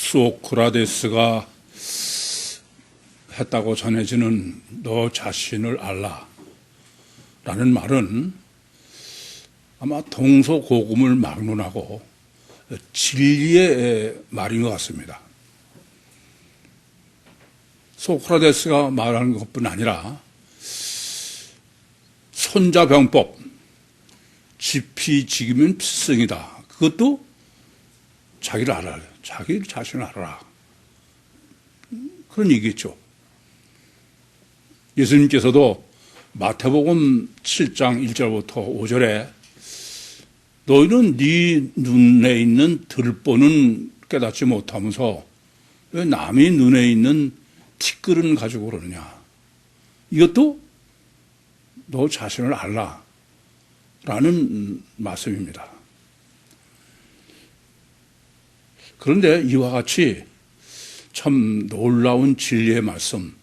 소크라테스가 했다고 전해지는 너 자신을 알라 라는 말은 아마 동서고금을 막론하고 진리의 말인 것 같습니다. 소크라테스가 말하는 것뿐 아니라 손자병법, 지피지기면 필승이다. 그것도 자기를 알아라. 자기 자신을 알아라. 그런 얘기겠죠. 예수님께서도 마태복음 7장 1절부터 5절에 너희는 네 눈에 있는 들보는 깨닫지 못하면서 왜 남의 눈에 있는 티끌은 가지고 그러느냐. 이것도 너 자신을 알라 라는 말씀입니다. 그런데 이와 같이 참 놀라운 진리의 말씀,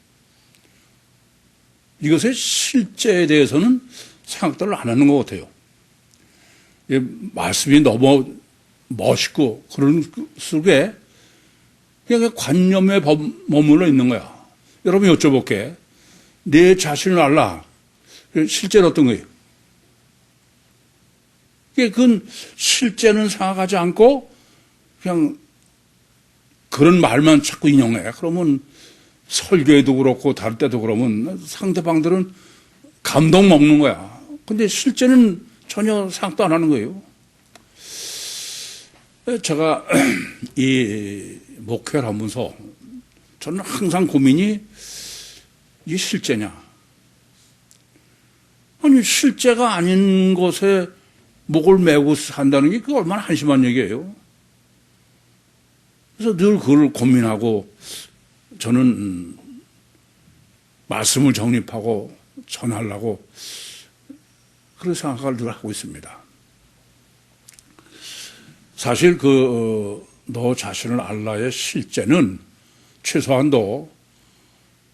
이것의 실제에 대해서는 생각들을 안 하는 것 같아요. 말씀이 너무 멋있고 그런 속에 그냥 관념에 머물러 있는 거야. 여러분 여쭤볼게. 내 자신을 알라. 실제는 어떤 거예요? 그건 실제는 생각하지 않고 그냥 그런 말만 자꾸 인용해. 그러면 설교에도 그렇고 다를 때도 그러면 상대방들은 감동 먹는 거야. 근데 실제는 전혀 생각도 안 하는 거예요. 제가 이 목회를 하면서 저는 항상 고민이 이게 실제냐. 아니 실제가 아닌 것에 목을 메고 산다는 게 그게 얼마나 한심한 얘기예요. 그래서 늘 그걸 고민하고 저는 말씀을 정립하고 전하려고 그런 생각을 늘 하고 있습니다. 사실 너 자신을 알라의 실제는 최소한도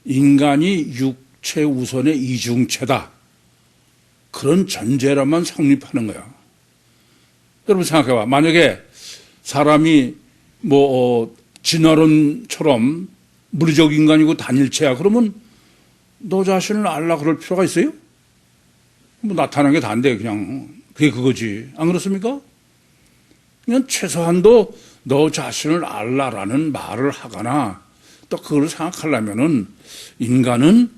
인간이 육체 우선의 이중체다. 그런 전제라만 성립하는 거야. 여러분 생각해봐. 만약에 사람이 진화론처럼 물리적 인간이고 단일체야. 그러면 너 자신을 알라 그럴 필요가 있어요? 나타나는 게 다인데 그냥 그게 그거지. 안 그렇습니까? 그냥 최소한도 너 자신을 알라라는 말을 하거나 또 그걸 생각하려면은 인간은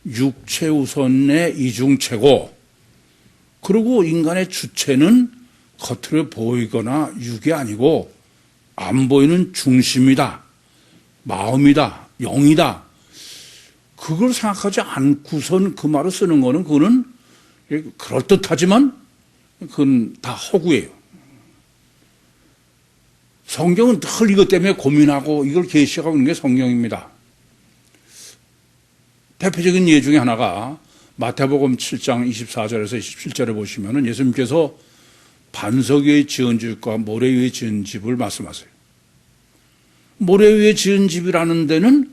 육체 우선의 이중체고 그리고 인간의 주체는 겉으로 보이거나 육이 아니고 안 보이는 중심이다. 마음이다. 영이다. 그걸 생각하지 않고선 그 말을 쓰는 거는 그거는 그럴듯하지만 그건 다 허구예요. 성경은 늘 이것 때문에 고민하고 이걸 계시하고 있는 게 성경입니다. 대표적인 예 중에 하나가 마태복음 7장 24절에서 27절에 보시면은 예수님께서 반석 위에 지은 집과 모래 위에 지은 집을 말씀하세요. 모래 위에 지은 집이라는 데는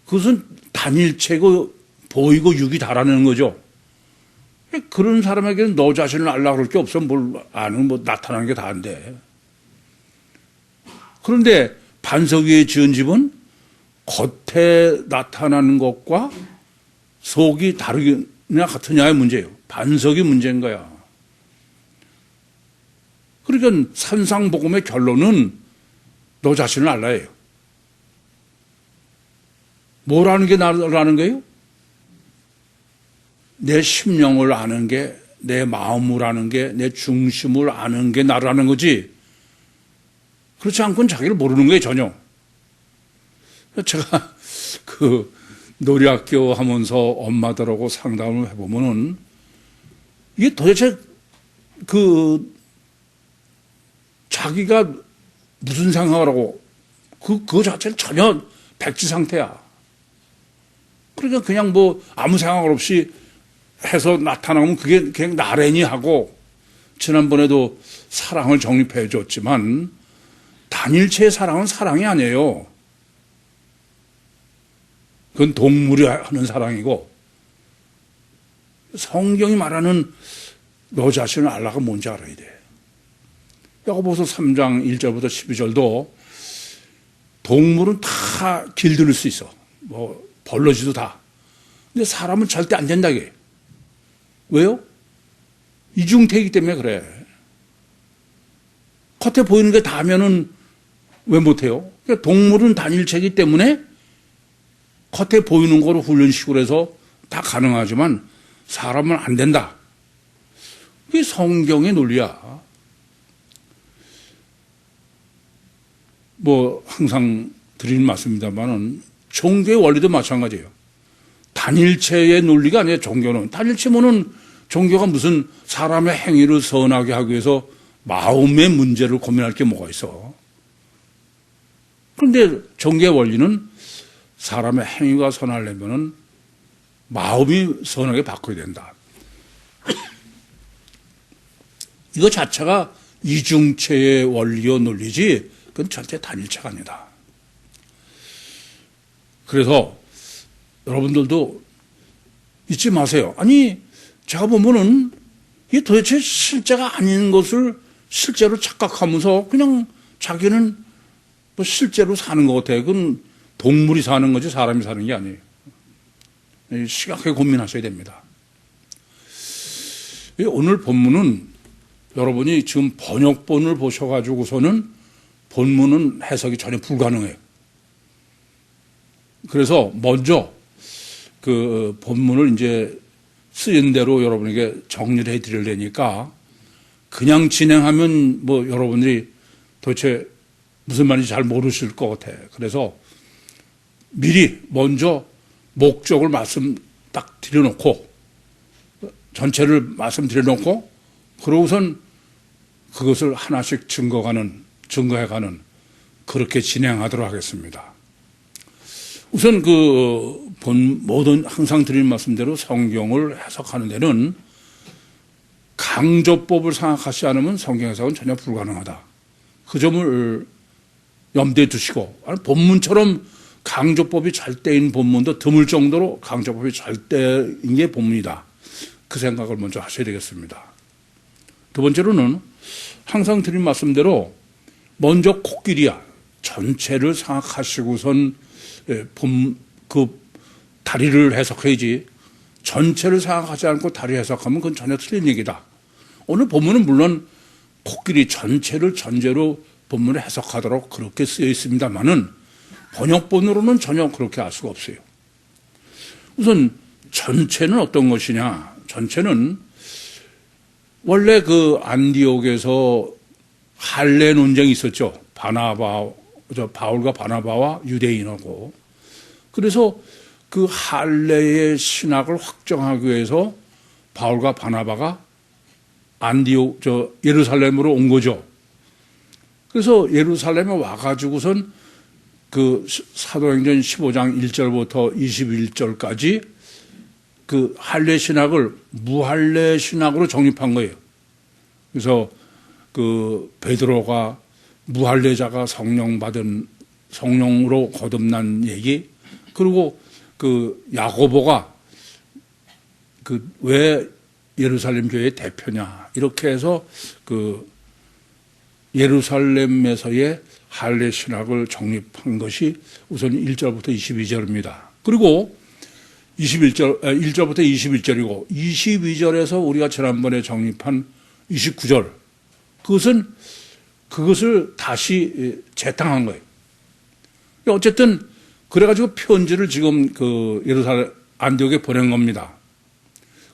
그것은 단일체고 보이고 육이 다라는 거죠. 그런 사람에게는 너 자신을 알라 그럴 게 없어. 뭘 아는 나타나는 게 다인데. 그런데 반석 위에 지은 집은 겉에 나타나는 것과 속이 다르냐 같으냐의 문제예요. 반석이 문제인 거야. 그러니까 산상복음의 결론은 너 자신을 알라예요. 뭐라는 게 나라는 거예요? 내 심령을 아는 게, 내 마음을 아는 게, 내 중심을 아는 게 나라는 거지. 그렇지 않고는 자기를 모르는 거예요, 전혀. 제가 놀이학교 하면서 엄마들하고 상담을 해보면은 이게 도대체 자기가 무슨 생각을 하고 그거 자체는 전혀 백지 상태야. 그러니까 그냥 아무 생각 없이 해서 나타나면 그게 그냥 나란히 하고 지난번에도 사랑을 정립해 줬지만 단일체의 사랑은 사랑이 아니에요. 그건 동물이 하는 사랑이고 성경이 말하는 너 자신을 알라가 뭔지 알아야 돼. 야고보서 3장 1절부터 12절도 동물은 다 길들일 수 있어. 뭐 벌러지도 다. 근데 사람은 절대 안 된다 이게. 왜요? 이중태이기 때문에 그래. 겉에 보이는 게 다면은 왜 못해요? 그러니까 동물은 단일체이기 때문에 겉에 보이는 거로 훈련식으로 해서 다 가능하지만 사람은 안 된다. 그게 성경의 논리야. 뭐 항상 드리는 말씀입니다만은 종교의 원리도 마찬가지예요. 단일체의 논리가 아니에요. 종교는 단일체면은 종교가 무슨 사람의 행위를 선하게 하기 위해서 마음의 문제를 고민할 게 뭐가 있어. 그런데 종교의 원리는 사람의 행위가 선하려면은 마음이 선하게 바꿔야 된다. 이거 자체가 이중체의 원리요 논리지 그건 절대 단일체가 아니다. 그래서 여러분들도 잊지 마세요. 아니 제가 보면은 이게 도대체 실제가 아닌 것을 실제로 착각하면서 그냥 자기는 뭐 실제로 사는 것 같아요. 그건 동물이 사는 거지 사람이 사는 게 아니에요. 심각하게 고민하셔야 됩니다. 오늘 본문은 여러분이 지금 번역본을 보셔가지고서는 본문은 해석이 전혀 불가능해요. 그래서 먼저 그 본문을 이제 쓰인 대로 여러분에게 정리를 해드리려니까 그냥 진행하면 뭐 여러분들이 도대체 무슨 말인지 잘 모르실 것 같아요. 그래서 미리 먼저 목적을 말씀 딱 드려놓고 전체를 말씀드려놓고 그러고선 그것을 하나씩 증거해가는 그렇게 진행하도록 하겠습니다. 우선 모든 항상 드리는 말씀대로 성경을 해석하는 데는 강조법을 생각하지 않으면 성경 해석은 전혀 불가능하다. 그 점을 염두에 두시고 본문처럼 강조법이 잘 떼인 본문도 드물 정도로 강조법이 잘 떼인 게 본문이다. 그 생각을 먼저 하셔야 되겠습니다. 두 번째로는 항상 드린 말씀대로 먼저 코끼리야 전체를 생각하시고선 그 다리를 해석해야지 전체를 생각하지 않고 다리 해석하면 그건 전혀 틀린 얘기다. 오늘 본문은 물론 코끼리 전체를 전제로 본문을 해석하도록 그렇게 쓰여 있습니다만은 번역본으로는 전혀 그렇게 알 수가 없어요. 우선 전체는 어떤 것이냐? 전체는 원래 그 안디옥에서 할례 논쟁이 있었죠. 바울과 바나바와 유대인하고. 그래서 그 할례의 신학을 확정하기 위해서 바울과 바나바가 예루살렘으로 온 거죠. 그래서 예루살렘에 와가지고선 그 사도행전 15장 1절부터 21절까지 그 할례 신학을 무할례 신학으로 정립한 거예요. 그래서 그 베드로가 무할례자가 성령으로 거듭난 얘기, 그리고 그 야고보가 그 왜 예루살렘 교회의 대표냐 이렇게 해서 그 예루살렘에서의 할례 신학을 정립한 것이 우선 1절부터 22절입니다. 그리고 1절부터 21절이고 22절에서 우리가 지난번에 정립한 29절 그것을 다시 재탕한 거예요. 어쨌든 그래가지고 편지를 지금 그 예루살렘 안디옥에 보낸 겁니다.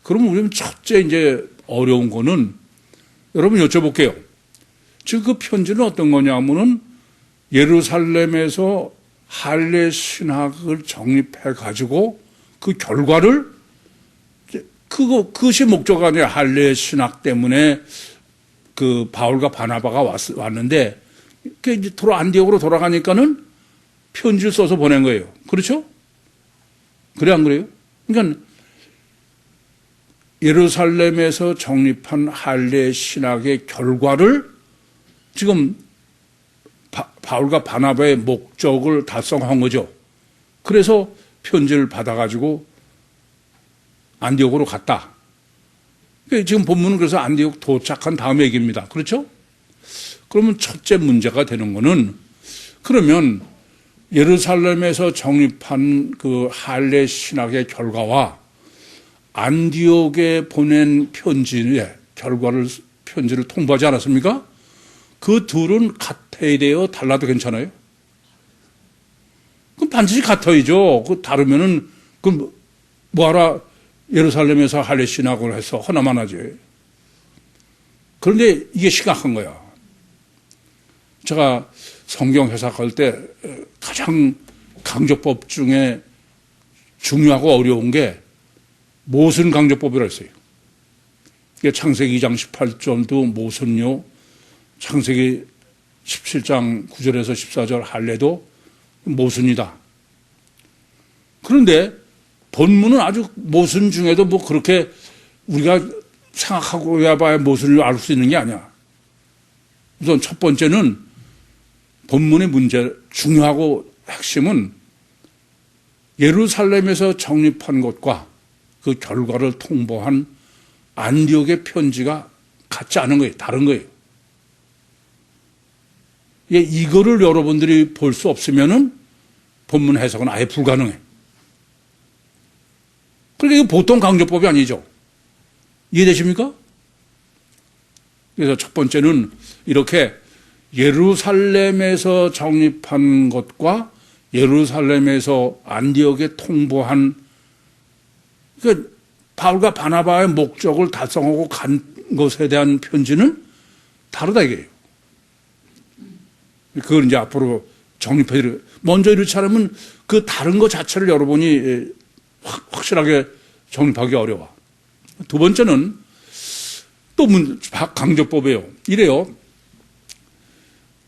그럼 우리는 첫째 이제 어려운 거는 여러분 여쭤볼게요. 지금 그 편지는 어떤 거냐면은 예루살렘에서 할례 신학을 정립해 가지고 그 결과를 그것이 목적 아니에요. 할례 신학 때문에 그 바울과 바나바가 왔는데 그 이제 안디옥으로 돌아가니까는 편지를 써서 보낸 거예요. 그렇죠? 그래 안 그래요? 그러니까 예루살렘에서 정립한 할례 신학의 결과를 지금 바울과 바나바의 목적을 달성한 거죠. 그래서 편지를 받아가지고 안디옥으로 갔다. 지금 본문은 그래서 안디옥 도착한 다음 얘기입니다. 그렇죠? 그러면 첫째 문제가 되는 거는 그러면 예루살렘에서 정립한 그 할례 신학의 결과와 안디옥에 보낸 편지의 편지를 통보하지 않았습니까? 그 둘은 같아야 돼요? 달라도 괜찮아요? 그럼 반드시 같아야죠. 그 다르면은, 그 뭐하라 예루살렘에서 할례 신학을 해서 허나만 하지. 그런데 이게 심각한 거야. 제가 성경 해석할 때 가장 강조법 중에 중요하고 어려운 게 모순 강조법이라 했어요. 창세기 2장 18절도 모순요, 창세기 17장 9절에서 14절 할례도 모순이다. 그런데 본문은 아주 모순 중에도 뭐 그렇게 우리가 생각하고 봐야 모순을 알 수 있는 게 아니야. 우선 첫 번째는 본문의 문제, 중요하고 핵심은 예루살렘에서 정립한 것과 그 결과를 통보한 안디옥의 편지가 같지 않은 거예요. 다른 거예요. 이거를 여러분들이 볼 수 없으면은 본문 해석은 아예 불가능해. 그러니까 이거 보통 강조법이 아니죠. 이해되십니까? 그래서 첫 번째는 이렇게 예루살렘에서 정립한 것과 예루살렘에서 안디옥에 통보한 그 바울과 바나바의 목적을 달성하고 간 것에 대한 편지는 다르다 이게요. 그걸 이제 앞으로 정립해 먼저 이렇지 않으면 그 다른 것 자체를 여러분이 확실하게 정립하기 어려워. 두 번째는 또 강조법이에요. 이래요.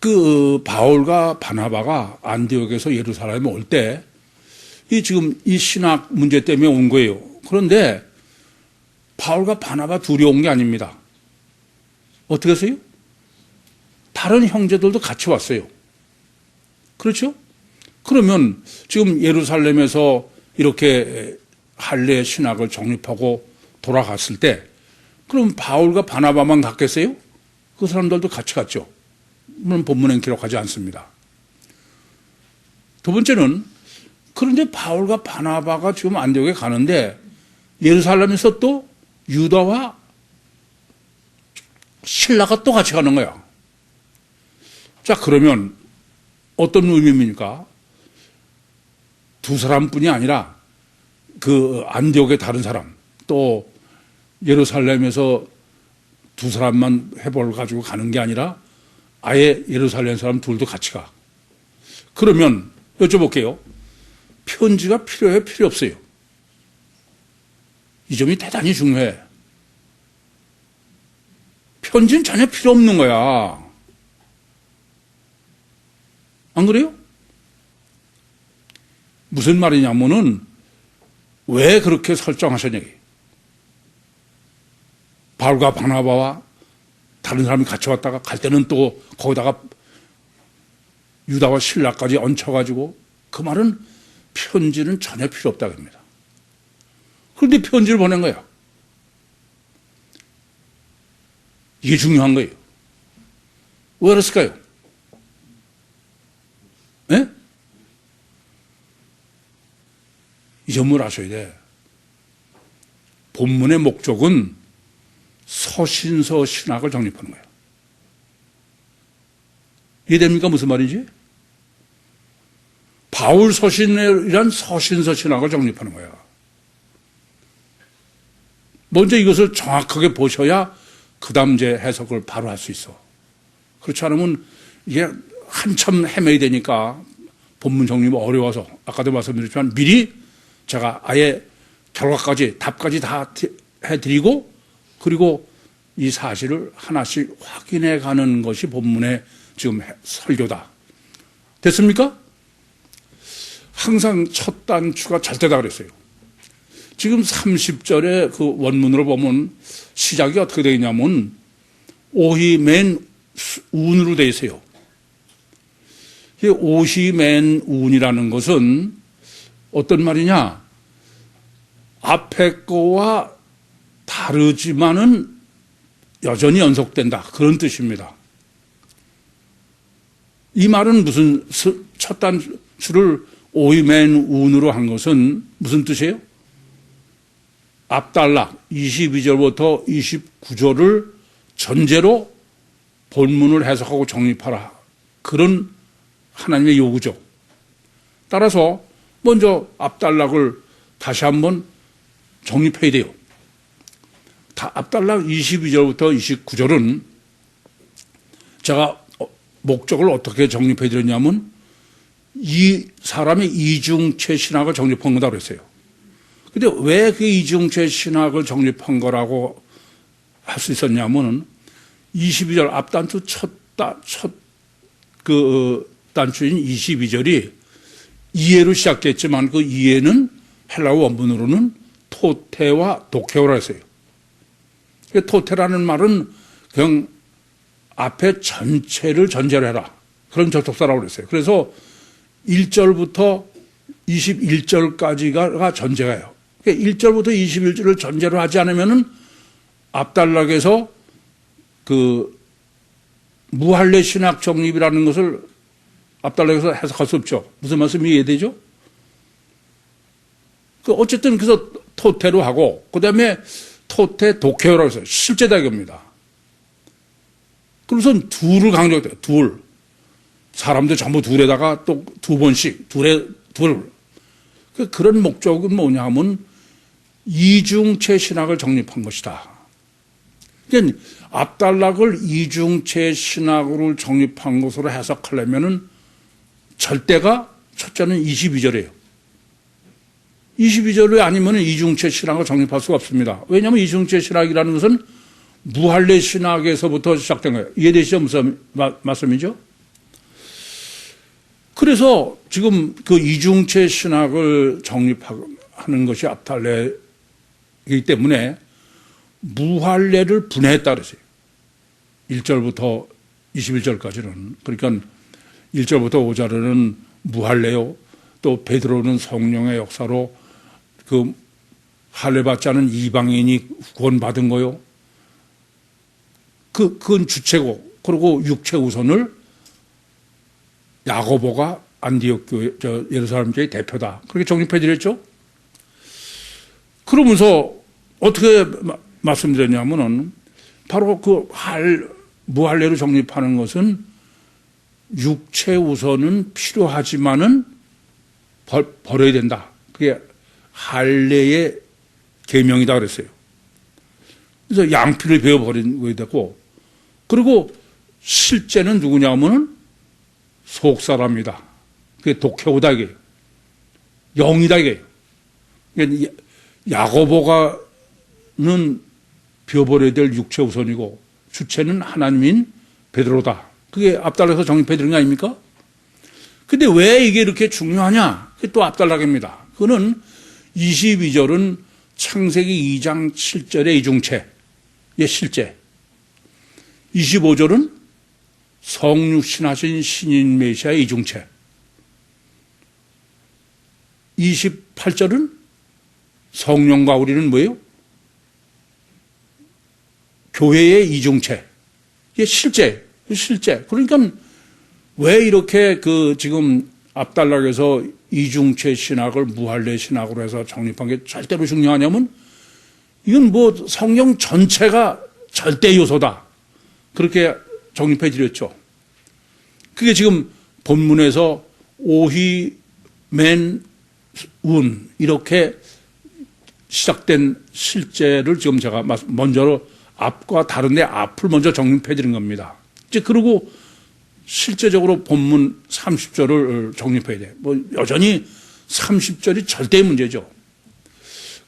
그 바울과 바나바가 안디옥에서 예루살렘에 올 때 지금 이 신학 문제 때문에 온 거예요. 그런데 바울과 바나바 둘이 온 게 아닙니다. 어떻게 했어요? 다른 형제들도 같이 왔어요. 그렇죠? 그러면 지금 예루살렘에서 이렇게 할례 신학을 정립하고 돌아갔을 때 그럼 바울과 바나바만 갔겠어요? 그 사람들도 같이 갔죠. 물론 본문엔 기록하지 않습니다. 두 번째는 그런데 바울과 바나바가 지금 안디옥에 가는데 예루살렘에서 또 유다와 실라가 또 같이 가는 거야. 자, 그러면 어떤 의미입니까? 두 사람뿐이 아니라 그 안디옥의 다른 사람, 또 예루살렘에서 두 사람만 회복을 가지고 가는 게 아니라 아예 예루살렘 사람 둘도 같이 가. 그러면 여쭤볼게요. 편지가 필요해요? 필요 없어요? 이 점이 대단히 중요해. 편지는 전혀 필요 없는 거야. 안 그래요? 무슨 말이냐면은 왜 그렇게 설정하셨냐. 바울과 바나바와 다른 사람이 같이 왔다가 갈 때는 또 거기다가 유다와 실라까지 얹혀가지고 그 말은 편지는 전혀 필요 없다고 합니다. 그런데 편지를 보낸 거야. 이게 중요한 거예요. 왜 그랬을까요? 네? 이 점을 아셔야 돼. 본문의 목적은 서신서 신학을 정립하는 거예요. 이해됩니까? 무슨 말인지? 바울 서신이란 서신서 신학을 정립하는 거야. 먼저 이것을 정확하게 보셔야 그 다음 이제 해석을 바로 할 수 있어. 그렇지 않으면 이게 한참 헤매야 되니까 본문 정리가 어려워서 아까도 말씀드렸지만 미리 제가 아예 결과까지 답까지 다 해드리고 그리고 이 사실을 하나씩 확인해 가는 것이 본문의 지금 설교다. 됐습니까? 항상 첫 단추가 절대다 그랬어요. 지금 30절의 그 원문으로 보면 시작이 어떻게 되어 있냐면 오히 맨 운으로 되어 있어요. 이 오히 맨 운이라는 것은 어떤 말이냐? 앞에 거와 다르지만은 여전히 연속된다. 그런 뜻입니다. 이 말은 무슨 수를 오히맨 운으로 한 것은 무슨 뜻이에요? 앞단락 22절부터 29절을 전제로 본문을 해석하고 정립하라. 그런 하나님의 요구죠. 따라서 먼저 앞단락을 다시 한번 정립해야 돼요. 앞단락 22절부터 29절은 제가 목적을 어떻게 정립해 드렸냐면 이 사람의 이중체 신학을 정립한 거다 그랬어요. 근데 왜 그 이중체 신학을 정립한 거라고 할 수 있었냐면 22절 앞단추 첫 단추인 22절이 이해로 시작됐지만 그 이해는 헬라어 원문으로는 토테와 도케오라 했어요. 토테라는 말은 그냥 앞에 전체를 전제로 해라. 그런 접속사라고 그랬어요. 그래서 1절부터 21절까지가 전제가요. 1절부터 21절을 전제로 하지 않으면은 앞단락에서 그 무할례 신학 정립이라는 것을 앞단락에서 해석할 수 없죠. 무슨 말씀이 이해되죠? 어쨌든 그래서 토테로 하고 그다음에 토테 도케오라고 해서 실제다입니다. 그래서 둘을 강조해요. 둘. 사람들 전부 둘에다가 또 두 번씩 둘. 그런 목적은 뭐냐 하면 이중체 신학을 정립한 것이다. 그러니까 앞단락을 이중체 신학으로 정립한 것으로 해석하려면은 절대가 첫째는 22절이에요. 22절이 아니면 이중체 신학을 정립할 수가 없습니다. 왜냐하면 이중체 신학이라는 것은 무할례 신학에서부터 시작된 거예요. 이해되시죠? 무슨 말씀이죠? 그래서 지금 그 이중체 신학을 정립하는 것이 앞단락이기 때문에 무할례를 분해했다 그랬어요. 1절부터 21절까지는. 그러니까 1절부터 5절에는 무할례요. 또 베드로는 성령의 역사로 그 할례 받지 않은 이방인이 구원받은 거요. 그건 주체고. 그리고 육체 우선을 야고보가 안디옥 교회, 예루살렘 교회 대표다. 그렇게 정립해 드렸죠. 그러면서 어떻게 말씀드렸냐면은 바로 그 무할례로 정립하는 것은 육체 우선은 필요하지만은 버려야 된다. 그게 할례의 계명이다 그랬어요. 그래서 양피를 베어버리는 되고, 그리고 실제는 누구냐면은 속사람이다. 그게 도케오다 이게 영이다 이게. 그러니까 야고보가는 비워버려야 될 육체 우선이고 주체는 하나님인 베드로다. 그게 앞단락에서 정립해 드린 거 아닙니까? 근데 왜 이게 이렇게 중요하냐? 그게 또 앞단락입니다. 그거는 22절은 창세기 2장 7절의 이중체의 실제, 25절은 성육신하신 신인 메시아의 이중체, 28절은 성령과 우리는 뭐예요? 교회의 이중체. 이게 실제. 그러니까 왜 이렇게 지금 앞단락에서 이중체 신학을 무할례 신학으로 해서 정립한 게 절대로 중요하냐면 이건 성령 전체가 절대 요소다. 그렇게 정립해 드렸죠. 그게 지금 본문에서 오히, 맨, 운 이렇게 시작된 실제를 지금 제가 먼저 앞과 다른데 앞을 먼저 정립해 드린 겁니다. 이제 그리고 실제적으로 본문 30절을 정립해야 돼. 여전히 30절이 절대의 문제죠.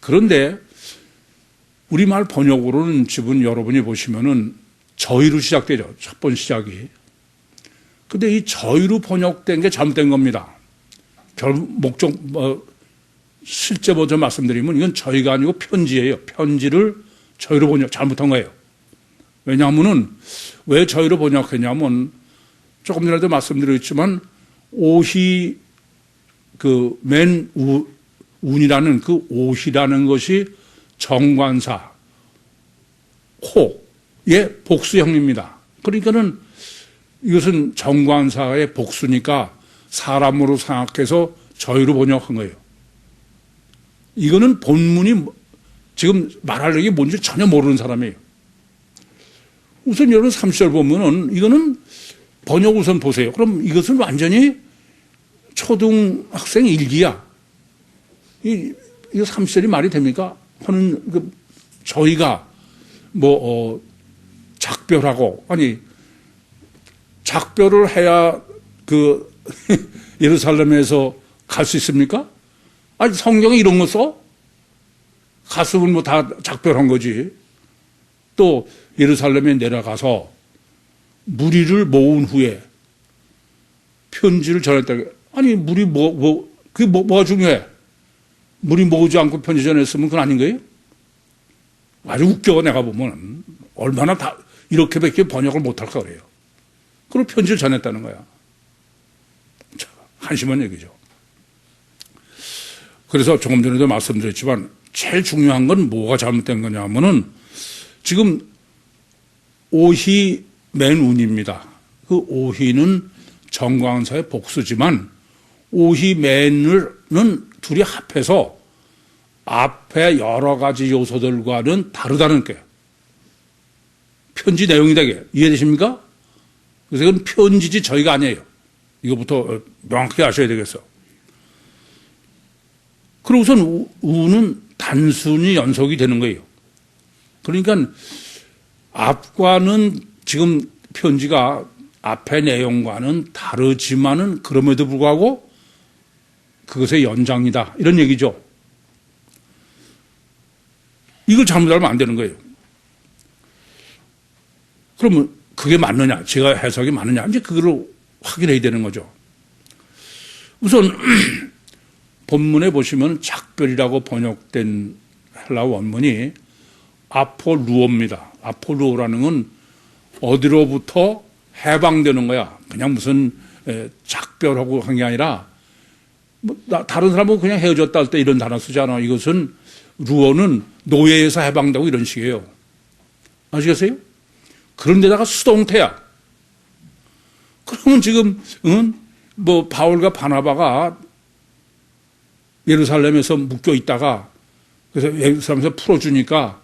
그런데 우리말 번역으로는 지금 여러분이 보시면은 저희로 시작되죠. 첫 번 시작이. 근데 이 저희로 번역된 게 잘못된 겁니다. 목적, 실제 먼저 말씀드리면 이건 저희가 아니고 편지예요. 편지를 저희로 잘못한 거예요. 왜냐하면은 왜 저희로 번역했냐면 조금 전에도 말씀드렸지만 오히 맨 운이라는 그 오히라는 것이 정관사 호의 복수형입니다. 그러니까는 이것은 정관사의 복수니까 사람으로 생각해서 저희로 번역한 거예요. 이거는 본문이 지금 말할 얘기 뭔지 전혀 모르는 사람이에요. 우선 여러분 30절 보면은 이거는 번역 우선 보세요. 그럼 이것은 완전히 초등학생 일기야. 이거 30절이 말이 됩니까? 하는 저희가 작별하고, 아니 작별을 해야 예루살렘에서 갈 수 있습니까? 아니 성경에 이런 거 써? 갔으면 다 작별한 거지. 또 예루살렘에 내려가서 무리를 모은 후에 편지를 전했다. 아니 무리 그게 뭐가 중요해? 무리 모으지 않고 편지 전했으면 그건 아닌 거예요? 아주 웃겨. 내가 보면 얼마나 다 이렇게밖에 번역을 못할까 그래요. 그리고 편지를 전했다는 거야. 자, 한심한 얘기죠. 그래서 조금 전에도 말씀드렸지만 제일 중요한 건 뭐가 잘못된 거냐면은 지금 오히 맨 운입니다. 그 오히는 정광사의 복수지만 오히 맨은 둘이 합해서 앞에 여러 가지 요소들과는 다르다는 거예요. 편지 내용이 되게 이해되십니까? 그래서 이건 편지지 저희가 아니에요. 이거부터 명확히 아셔야 되겠어. 그리고 우선 우는 단순히 연속이 되는 거예요. 그러니까 앞과는 지금 편지가 앞의 내용과는 다르지만은 그럼에도 불구하고 그것의 연장이다. 이런 얘기죠. 이걸 잘못하면 안 되는 거예요. 그러면 그게 맞느냐? 제가 해석이 맞느냐? 이제 그거를 확인해야 되는 거죠. 우선 본문에 보시면 작별이라고 번역된 헬라어 원문이 아폴루오입니다. 아폴루오라는 건 어디로부터 해방되는 거야. 그냥 무슨 작별하고 한 게 아니라 다른 사람은 그냥 헤어졌다 할 때 이런 단어 쓰잖아. 이것은 루어는 노예에서 해방되고 이런 식이에요. 아시겠어요? 그런데다가 수동태야. 그러면 지금 바울과 바나바가 예루살렘에서 묶여 있다가 그래서 예루살렘에서 풀어주니까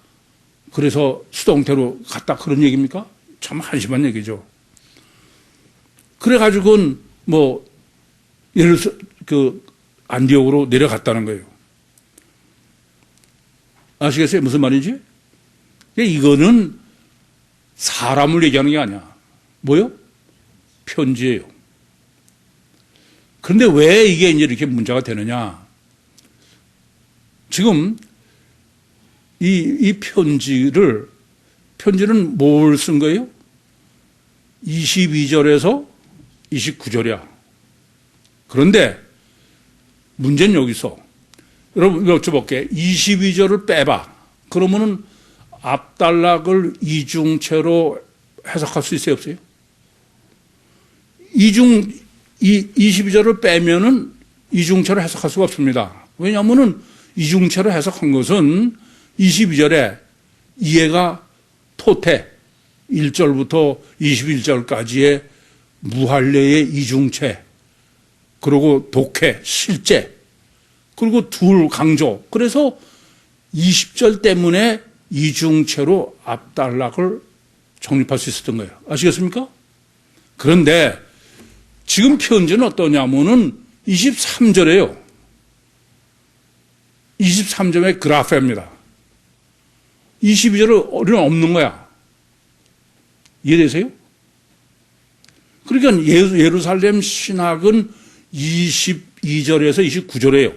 그래서 수동태로 갔다 그런 얘기입니까? 참 한심한 얘기죠. 그래가지고는 안디옥으로 내려갔다는 거예요. 아시겠어요? 무슨 말인지? 이거는 사람을 얘기하는 게 아니야. 뭐요? 편지예요. 그런데 왜 이게 이제 이렇게 문제가 되느냐? 지금 이 편지는 뭘 쓴 거예요? 22절에서 29절이야. 그런데 문제는 여기서 여러분 여쭤볼게. 22절을 빼봐. 그러면은 앞단락을 이중체로 해석할 수 있어요, 없어요? 22절을 빼면은 이중체로 해석할 수가 없습니다. 왜냐하면은 이중체로 해석한 것은 22절에 이해가 토태 1절부터 21절까지의 무할례의 이중체, 그리고 독해, 실제, 그리고 둘 강조. 그래서 20절 때문에 이중체로 앞단락을 정립할 수 있었던 거예요. 아시겠습니까? 그런데 지금 편지는 어떠냐면은 23절에요. 23절의 그라페입니다. 22절은 없는 거야. 이해되세요? 그러니까 예루살렘 신학은 22절에서 29절이에요.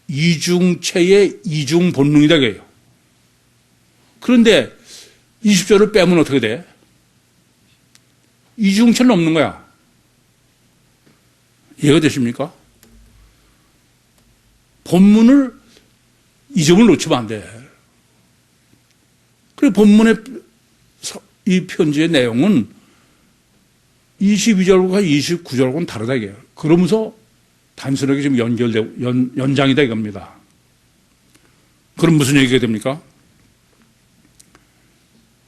이중체의 이중 본능이다 그래요. 그런데 20절을 빼면 어떻게 돼? 이중체는 없는 거야. 이해가 되십니까? 본문을 이 점을 놓치면 안 돼. 그리고 본문의 이 편지의 내용은 22절과 29절과는 다르다 이게요. 그러면서 단순하게 지금 연장이다 이겁니다. 그럼 무슨 얘기가 됩니까?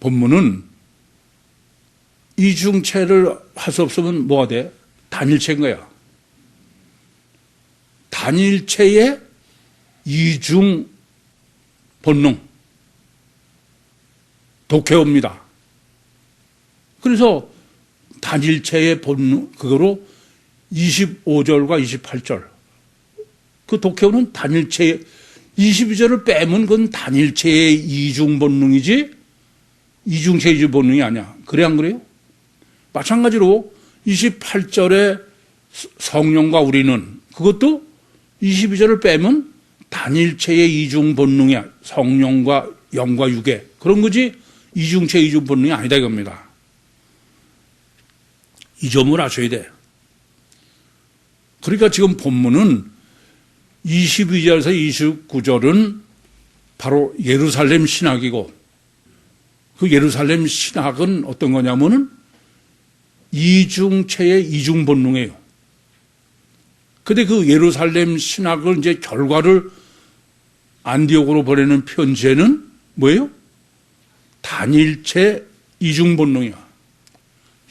본문은 이중체를 할 수 없으면 뭐가 돼? 단일체인 거야. 단일체의 이중 본능, 독해옵니다. 그래서 단일체의 본능, 그거로 25절과 28절. 그 독해오는 단일체, 22절을 빼면 그건 단일체의 이중 본능이지 이중체 이중 본능이 아니야. 그래 안 그래요? 마찬가지로 28절에 성령과 우리는, 그것도 22절을 빼면 단일체의 이중 본능이야. 성령과 영과 육의 그런 거지 이중체 이중 본능이 아니다 이겁니다. 이 점을 아셔야 돼. 그러니까 지금 본문은 22절에서 29절은 바로 예루살렘 신학이고, 그 예루살렘 신학은 어떤 거냐면은 이중체의 이중 본능이에요. 근데 그 예루살렘 신학을 이제 결과를 안디옥으로 보내는 편지에는 뭐예요? 단일체 이중 본능이야.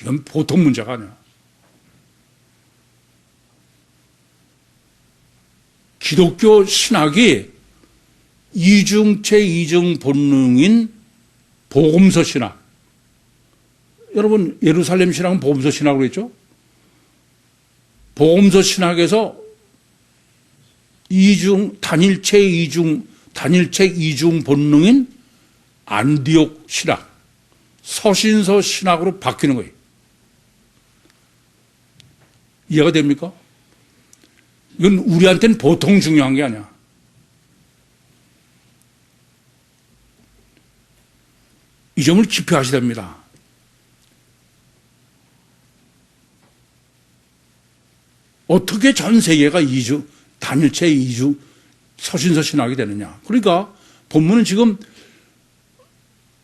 이건 보통 문제가 아니야. 기독교 신학이 이중체 이중 본능인 복음서 신학. 여러분, 예루살렘 신학은 복음서 신학으로 했죠? 복음서 신학에서 단일체 이중 본능인 안디옥 신학, 서신서 신학으로 바뀌는 거예요. 이해가 됩니까? 이건 우리한테는 보통 중요한 게 아니야. 이 점을 깊이 하셔야 됩니다. 어떻게 전 세계가 단일체 이중 서신서 신학이 되느냐. 그러니까 본문은 지금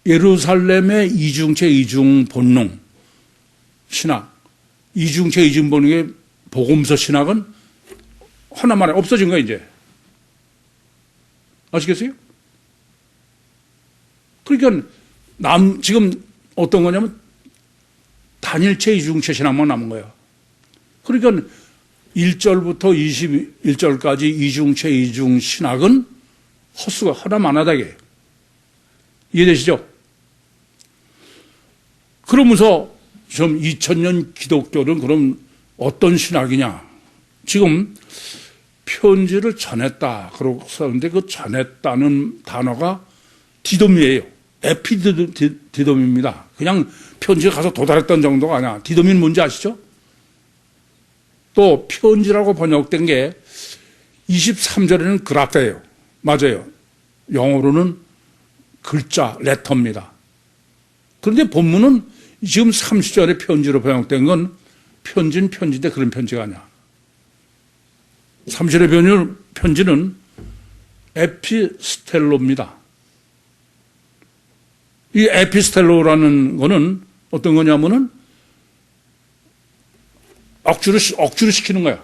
예루살렘의 이중체 이중 본능 신학, 이중체 이중 본능의 복음서 신학은 하나만에 없어진 거예요, 이제. 아시겠어요? 그러니까 지금 어떤 거냐면 단일체 이중체 신학만 남은 거예요. 그러니까 1절부터 21절까지 이중체 이중 신학은 헛수가 하나만 하다 이게. 이해되시죠? 그러면서 좀 2000년 기독교는 그럼 어떤 신학이냐? 지금 편지를 전했다. 그러고 썼는데 그 전했다는 단어가 디돔이에요. 에피디돔입니다. 그냥 편지가 가서 도달했던 정도가 아니야. 디돔인 뭔지 아시죠? 또 편지라고 번역된 게 23절에는 그라테예요. 맞아요. 영어로는 글자, 레터입니다. 그런데 본문은 지금 30절에 편지로 번역된 건 편지는 편지인데 그런 편지가 아니야. 30절의 편지는 에피스텔로입니다. 이 에피스텔로라는 거는 어떤 거냐면은 억지로 시키는 거야.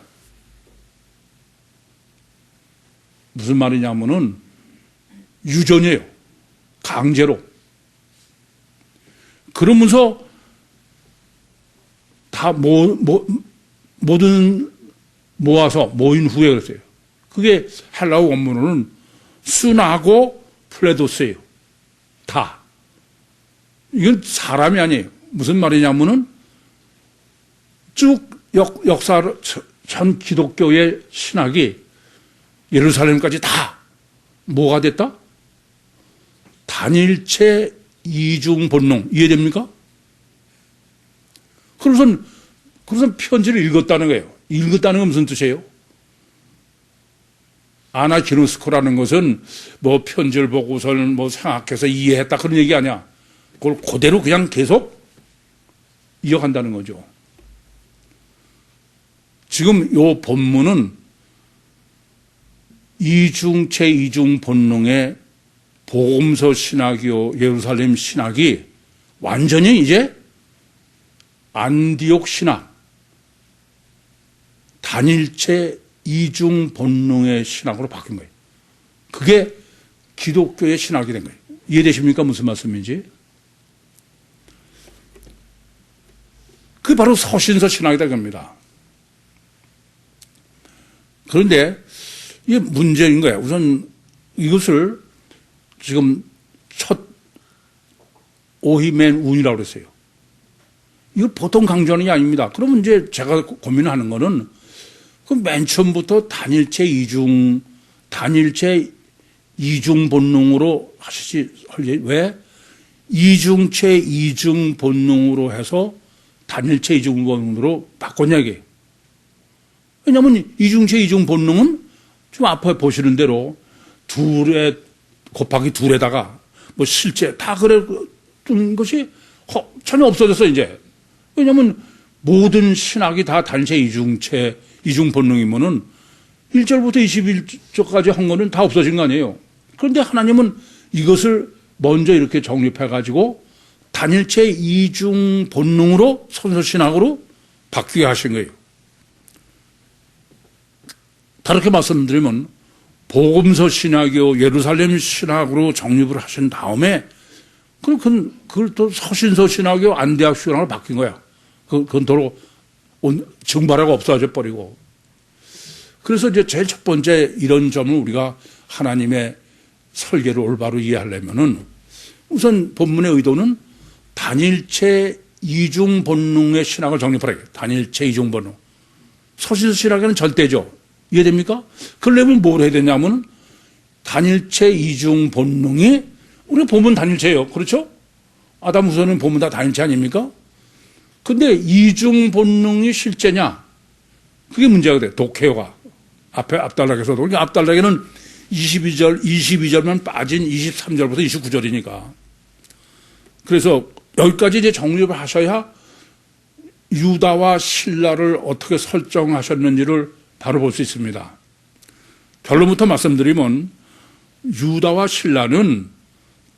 무슨 말이냐면은 유전이에요. 강제로. 그러면서 다 모든 모아서 모인 후에 그랬어요. 그게 헬라어 원문으로는 순하고 플레도스예요. 다. 이건 사람이 아니에요. 무슨 말이냐면은 쭉 역사를 전 기독교의 신학이 예루살렘까지 다 뭐가 됐다? 단일체 이중 본능. 이해됩니까? 그래서 편지를 읽었다는 거예요. 읽었다는 건 무슨 뜻이에요? 아나기노스코라는 것은 뭐 편지를 보고서는 뭐 생각해서 이해했다 그런 얘기 아니야. 그걸 그대로 그냥 계속 이어간다는 거죠. 지금 이 본문은 이중체 이중 본능의 복음서 신학이요 예루살렘 신학이 완전히 이제 안디옥 신학, 단일체 이중 본능의 신학으로 바뀐 거예요. 그게 기독교의 신학이 된 거예요. 이해되십니까? 무슨 말씀인지? 그게 바로 서신서 신학이다 겁니다. 그런데 이게 문제인 거예요. 우선 이것을 지금 첫 오히맨 운이라고 그랬어요. 이걸 보통 강조하는 게 아닙니다. 그러면 이제 제가 고민하는 거는 그 맨 처음부터 단일체 이중 본능으로 하시지, 왜 이중체 이중 본능으로 해서 단일체 이중 본능으로 바꿨냐 이게. 왜냐하면 이중체 이중 본능은 지금 앞에 보시는 대로 곱하기 둘에다가 뭐 실제 다 그랬던 것이 전혀 없어졌어 이제. 왜냐하면 모든 신학이 다 단체 이중체 이중 본능이면은 1절부터 21절까지 한 거는 다 없어진 거 아니에요. 그런데 하나님은 이것을 먼저 이렇게 정립해가지고 단일체 이중 본능으로 선서신학으로 바뀌게 하신 거예요. 다르게 말씀드리면 복음서 신학이요 예루살렘 신학으로 정립을 하신 다음에 그걸 또 서신서 신학이요 안대학 신학으로 바뀐 거야. 그건 도로 증발하고 없어져 버리고. 그래서 이제 제일 첫 번째 이런 점을 우리가 하나님의 설계를 올바로 이해하려면은 우선 본문의 의도는 단일체 이중 본능의 신학을 정립하라. 단일체 이중 본능. 서신서 신학에는 절대죠. 이해됩니까? 그러려면 뭘 해야 되냐면 단일체 이중 본능이 우리 보면 단일체예요. 그렇죠? 아담 후손은 보면 다 단일체 아닙니까? 근데 이중 본능이 실제냐? 그게 문제가 돼. 독해요가. 앞단락에서도. 그러니까 앞단락에는 22절만 빠진 23절부터 29절이니까. 그래서 여기까지 이제 정립을 하셔야 유다와 신라를 어떻게 설정하셨는지를 바로 볼 수 있습니다. 결론부터 말씀드리면 유다와 신라는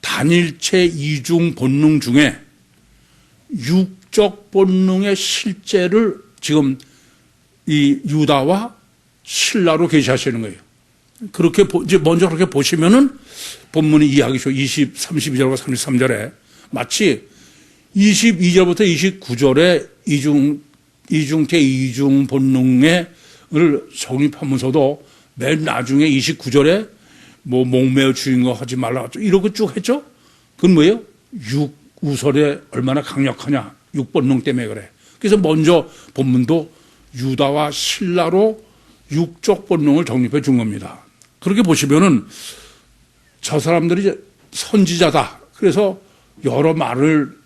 단일체 이중 본능 중에 육적 본능의 실제를 지금 이 유다와 신라로 계시하시는 거예요. 그렇게 이제 먼저 그렇게 보시면은 본문이 이해하기 쉬워. 32절과 33절에 마치 22절부터 29절에 이중체 이중 본능을 정립하면서도 맨 나중에 29절에 뭐 목매어 주인거 하지 말라 이러고 쭉 했죠. 그건 뭐예요? 우설에 얼마나 강력하냐. 육본능 때문에 그래. 그래서 먼저 본문도 유다와 신라로 육적 본능을 정립해 준 겁니다. 그렇게 보시면은 저 사람들이 이제 선지자다. 그래서 여러 말을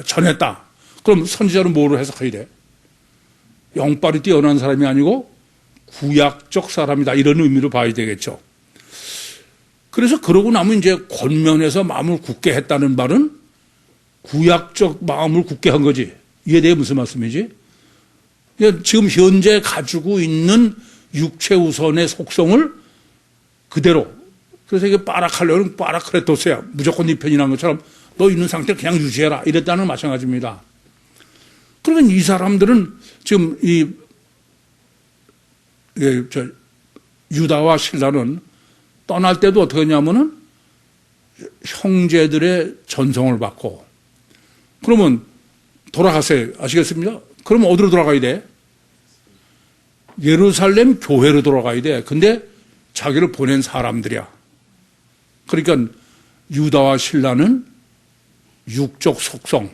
전했다. 그럼 선지자는 뭐로 해석해야 돼? 영빨이 뛰어난 사람이 아니고 구약적 사람이다. 이런 의미로 봐야 되겠죠. 그래서 그러고 나면 이제 권면해서 마음을 굳게 했다는 말은 구약적 마음을 굳게 한 거지. 이해돼요? 무슨 말씀이지? 지금 현재 가지고 있는 육체 우선의 속성을 그대로. 그래서 이게 빠라칼레는 빠라크레토스야. 무조건 네 편이라는 것처럼 너 있는 상태 그냥 유지해라. 이랬다는 마찬가지입니다. 그러면 이 사람들은 지금 유다와 신라는 떠날 때도 어떻게 했냐면은 형제들의 전송을 받고 그러면 돌아가세요. 아시겠습니까? 그러면 어디로 돌아가야 돼? 예루살렘 교회로 돌아가야 돼. 근데 자기를 보낸 사람들이야. 그러니까 유다와 신라는 육적 속성,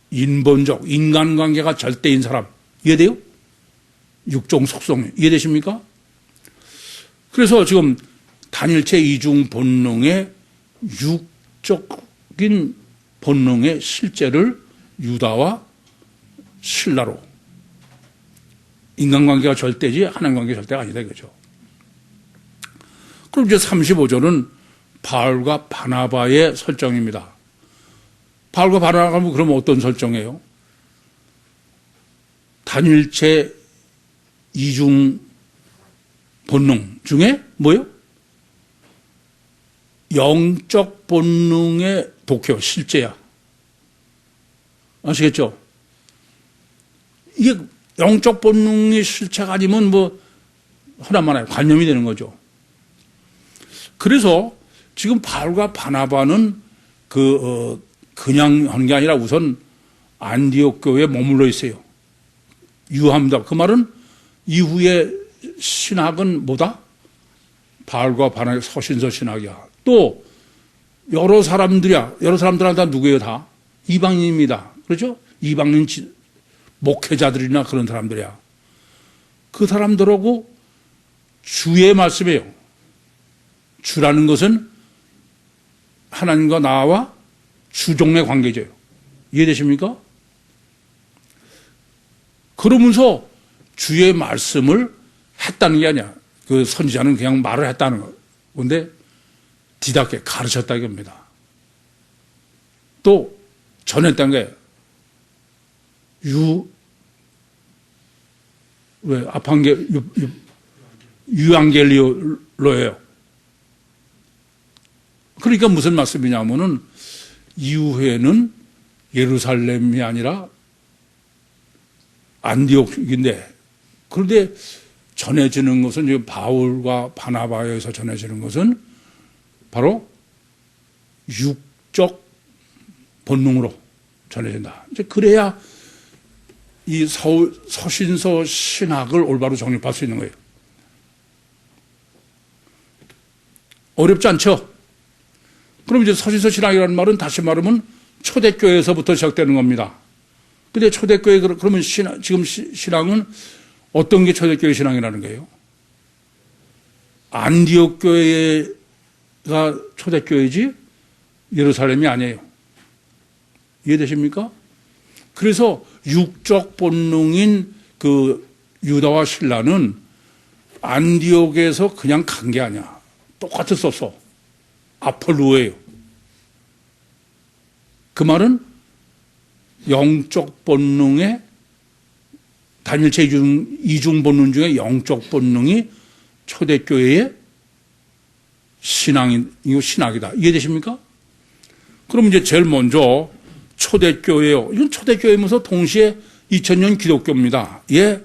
인본적, 인간관계가 절대인 사람. 이해돼요? 육적 속성. 이해되십니까? 그래서 지금 단일체 이중 본능의 육적인 본능의 실제를 유다와 신라로. 인간관계가 절대지 하나님관계가 절대가 아니다 이거죠. 그럼 이제 35절은 바울과 바나바의 설정입니다. 바울과 바나바가 그러면 어떤 설정이에요? 단일체 이중 본능 중에 뭐예요? 영적 본능의 독해요. 실제야. 아시겠죠? 이게 영적 본능이 실체가 아니면 뭐 하나만 해요. 관념이 되는 거죠. 그래서 지금 바울과 바나바는 그냥 하는 게 아니라 우선 안디옥 교회에 머물러 있어요. 유합니다. 그 말은 이후에 신학은 뭐다? 바알과 바나의 서신서 신학이야. 또 여러 사람들이야. 여러 사람들은 다 누구예요? 다 이방인입니다. 그렇죠? 이방인 목회자들이나 그런 사람들이야. 그 사람들하고 주의 말씀이에요. 주라는 것은 하나님과 나와 주종의 관계죠. 이해되십니까? 그러면서 주의 말씀을 했다는 게 아니야. 그 선지자는 그냥 말을 했다는 거. 그런데 디답게 가르쳤다 이겁니다. 또 전했다는 게 유앙겔리오예요. 그러니까 무슨 말씀이냐면은 이후에는 예루살렘이 아니라 안디옥인데, 그런데 전해지는 것은 지금 바울과 바나바에서 전해지는 것은 바로 육적 본능으로 전해진다. 이제 그래야 이 서신서 신학을 올바로 정립할 수 있는 거예요. 어렵지 않죠? 그럼 이제 서신서 신학이라는 말은 다시 말하면 초대교회에서부터 시작되는 겁니다. 근데 초대교회, 그러면 지금 신앙은 어떤 게 초대교회 신앙이라는 거예요? 안디옥 교회가 초대교회지 예루살렘이 아니에요. 이해되십니까? 그래서 육적 본능인 그 유다와 신라는 안디옥에서 그냥 간 게 아니야. 똑같았었어. 아폴로예요. 그 말은 영적 본능의 단일체 이중 본능 중에 영적 본능이 초대교회의 신학이다. 이해되십니까? 그럼 이제 제일 먼저 초대교회요. 이건 초대교회면서 동시에 2000년 기독교입니다. 예.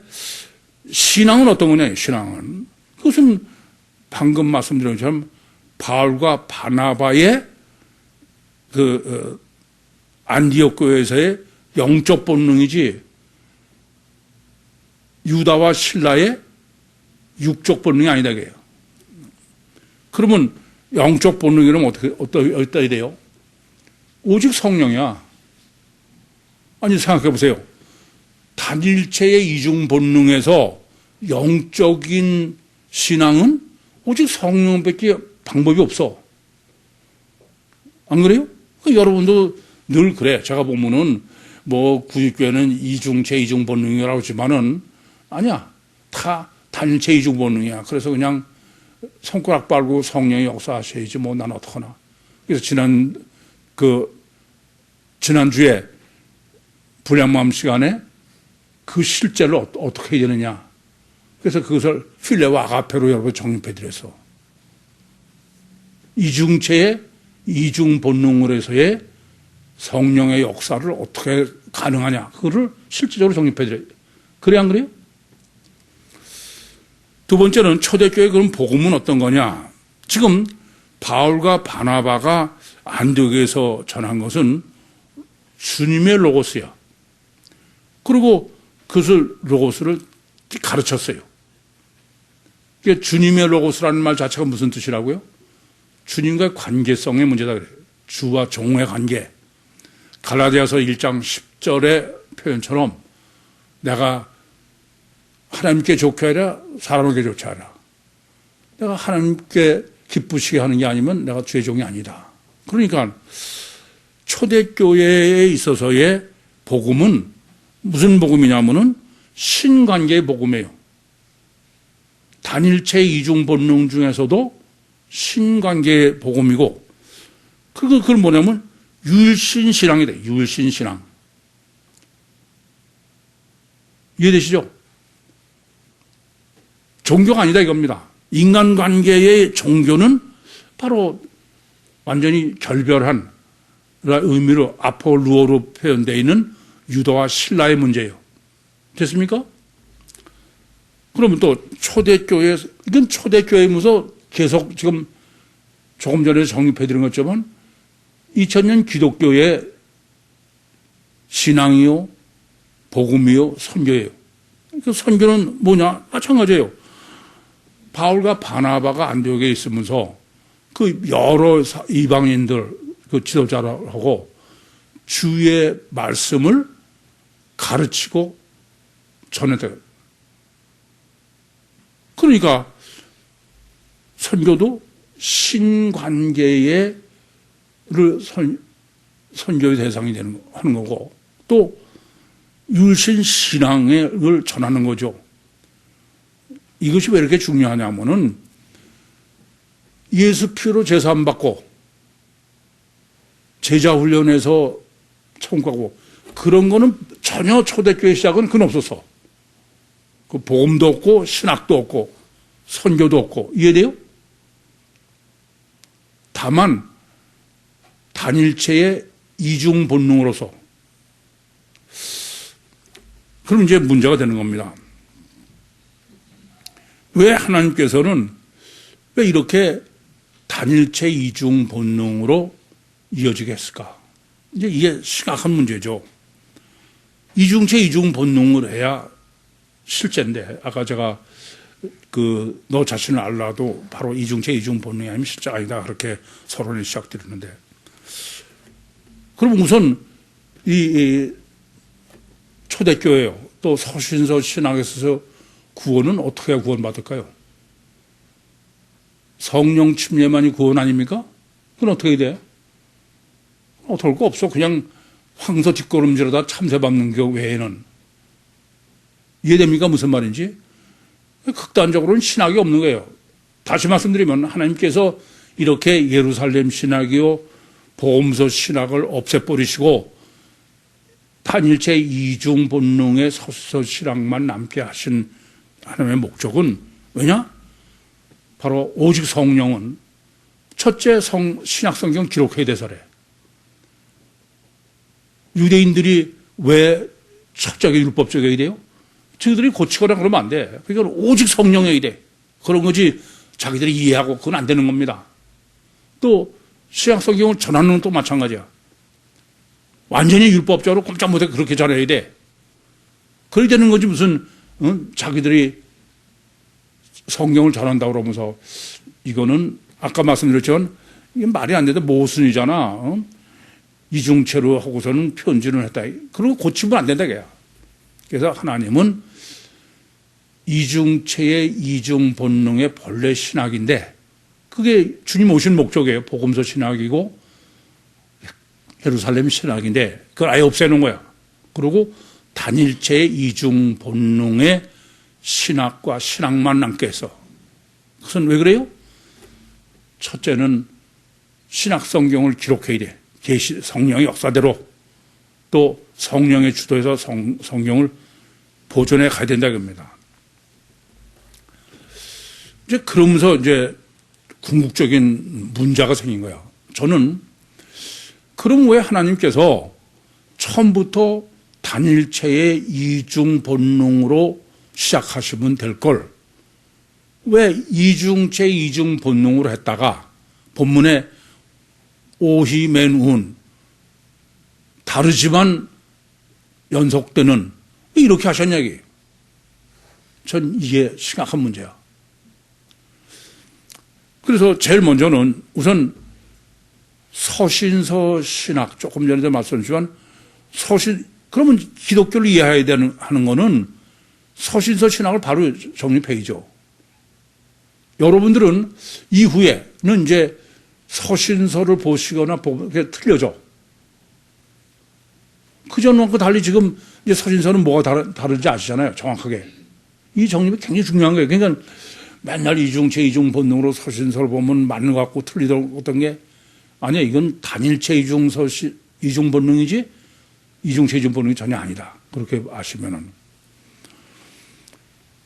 신앙은 어떤 거냐? 신앙은 그것은 방금 말씀드린 것처럼 바울과 바나바의 안디옥 교회에서의 영적 본능이지 유다와 신라의 육적 본능이 아니다 이게요. 그러면 영적 본능이라면 어떠해야 돼요? 오직 성령이야. 아니 생각해 보세요. 단일체의 이중 본능에서 영적인 신앙은 오직 성령밖에 방법이 없어. 안 그래요? 여러분도 늘 그래. 제가 보면은 뭐 구육교회는 이중체 이중 본능이라고 하지만은 아니야. 다 단일체 이중 본능이야. 그래서 그냥 손가락 빨고 성령이 역사하셔야지 뭐 난 어떡하나. 그래서 지난주에 불량마음 시간에 그 실제를 어떻게 해야 되느냐. 그래서 그것을 필레와 아가페로 여러분 정립해드려서 이중체의 이중 본능으로 해서의 성령의 역사를 어떻게 가능하냐. 그거를 실질적으로 정립해드려요. 그래 안 그래요? 두 번째는 초대교회 그럼 복음은 어떤 거냐. 지금 바울과 바나바가 안디옥에서 전한 것은 주님의 로고스야. 그리고 그것을 로고스를 가르쳤어요. 주님의 로고스라는 말 자체가 무슨 뜻이라고요? 주님과의 관계성의 문제다 그래요. 주와 종의 관계. 갈라디아서 1장 10절의 표현처럼 내가 하나님께 좋게 하라, 사람에게 좋게 하라. 내가 하나님께 기쁘시게 하는 게 아니면 내가 주의 종이 아니다. 그러니까 초대교회에 있어서의 복음은 무슨 복음이냐면은 신관계의 복음이에요. 단일체 이중 본능 중에서도 신관계의 복음이고, 그건 뭐냐면 율신신앙이 돼. 율신신앙. 이해되시죠? 종교가 아니다 이겁니다. 인간관계의 종교는 바로 완전히 결별한 의미로 아폴루어로 표현되어 있는 유다와 신라의 문제예요. 됐습니까? 그러면 또 초대교회, 이건 초대교회면서 계속 지금 조금 전에 정립해드린 것처럼 2000년 기독교의 신앙이요, 복음이요, 선교예요. 그 선교는 뭐냐? 마찬가지예요. 바울과 바나바가 안디옥에 있으면서 그 여러 이방인들 그 지도자하고 주의 말씀을 가르치고 전했다. 그러니까 선교도 신관계의 선교의 대상이 하는 거고 또 율신 신앙을 전하는 거죠. 이것이 왜 이렇게 중요하냐면은 예수 피로 제사함 받고 제자 훈련에서 청구하고 그런 거는 전혀 초대교회 시작은 그건 없었어. 그 복음도 없고 신학도 없고 선교도 없고 이해돼요? 다만 단일체의 이중 본능으로서 그럼 이제 문제가 되는 겁니다. 왜 하나님께서는 왜 이렇게 단일체 이중 본능으로 이어지게 했을까? 이제 이게 심각한 문제죠. 이중체 이중 본능을 해야 실제인데 아까 제가 그 너 자신을 알라도 바로 이중체 이중 본능이 아니면 실제 아니다 그렇게 서론이 시작되는데 그럼 우선 이 초대교회요 또 서신서 신학에서 구원은 어떻게 구원받을까요? 성령 침례만이 구원 아닙니까? 그건 어떻게 돼요? 어떨 거 없어. 그냥 황소 뒷걸음질하다 참새 밟는 거 외에는. 이해됩니까? 무슨 말인지? 극단적으로는 신학이 없는 거예요. 다시 말씀드리면 하나님께서 이렇게 예루살렘 신학이요 보험서 신학을 없애버리시고 단일체 이중 본능의 서서 신학만 남게 하신 하나님의 목적은 왜냐? 바로 오직 성령은 첫째 신약 성경 기록해야 돼서래. 유대인들이 왜 철저하게 율법적이어야 돼요? 저희들이 고치거나 그러면 안 돼. 그러니까 오직 성령이어야 돼. 그런 거지 자기들이 이해하고 그건 안 되는 겁니다. 또 신약 성경을 전하는 건 또 마찬가지야. 완전히 율법적으로 꼼짝 못해 그렇게 전해야 돼. 그래야 되는 거지 무슨 자기들이 성경을 전한다고 그러면서 이거는 아까 말씀드렸지만 이게 말이 안 되는데 모순이잖아. 이중체로 하고서는 편지를 했다. 그리고 고치면 안 된다. 걔야. 그래서 하나님은 이중체의 이중 본능의 본래 신학인데 그게 주님 오신 목적이에요. 복음서 신학이고 예루살렘 신학인데 그걸 아예 없애놓은 거야. 그리고 단일체의 이중 본능의 신학과 신학만 남게 해서 그것은 왜 그래요? 첫째는 신학 성경을 기록해야 돼. 계시 성령의 역사대로 또 성령의 주도에서 성경을 보존해 가야 된다 겁니다. 이제 그러면서 이제 궁극적인 문제가 생긴 거야. 저는 그럼 왜 하나님께서 처음부터 단일체의 이중 본능으로 시작하시면 될 걸 왜 이중체 이중 본능으로 했다가 본문에 오히맨운 다르지만 연속되는 이렇게 하셨냐 이게. 전 이게 심각한 문제야. 그래서 제일 먼저는 우선 서신서 신학 조금 전에도 말씀드렸지만 그러면 기독교를 이해해야 하는 거는 서신서 신학을 바로 정립해야죠. 여러분들은 이후에는 이제 서신서를 보시거나 보면 틀려져. 그전과 달리 지금 이제 서신서는 뭐가 다른지 아시잖아요. 정확하게. 이 정립이 굉장히 중요한 거예요. 그러니까 맨날 이중체 이중 본능으로 서신서를 보면 맞는 것 같고 틀리던 게 아니야. 이건 단일체 이중 본능이지 이중체 이중 본능이 전혀 아니다. 그렇게 아시면은.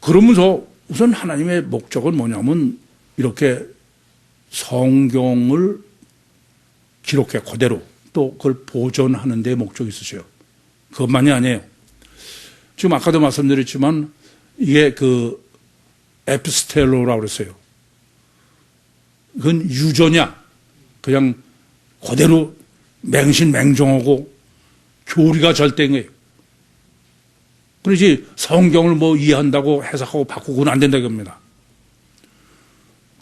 그러면서 우선 하나님의 목적은 뭐냐면 이렇게 성경을 기록해 그대로 또 그걸 보존하는 데 목적이 있으셔요. 그것만이 아니에요. 지금 아까도 말씀드렸지만 이게 그 에피스텔로라고 그랬어요. 그건 유전이야. 그냥 그대로 맹신맹정하고 교리가 절대인 거예요. 그렇지 성경을 뭐 이해한다고 해석하고 바꾸고는 안 된다 겁니다.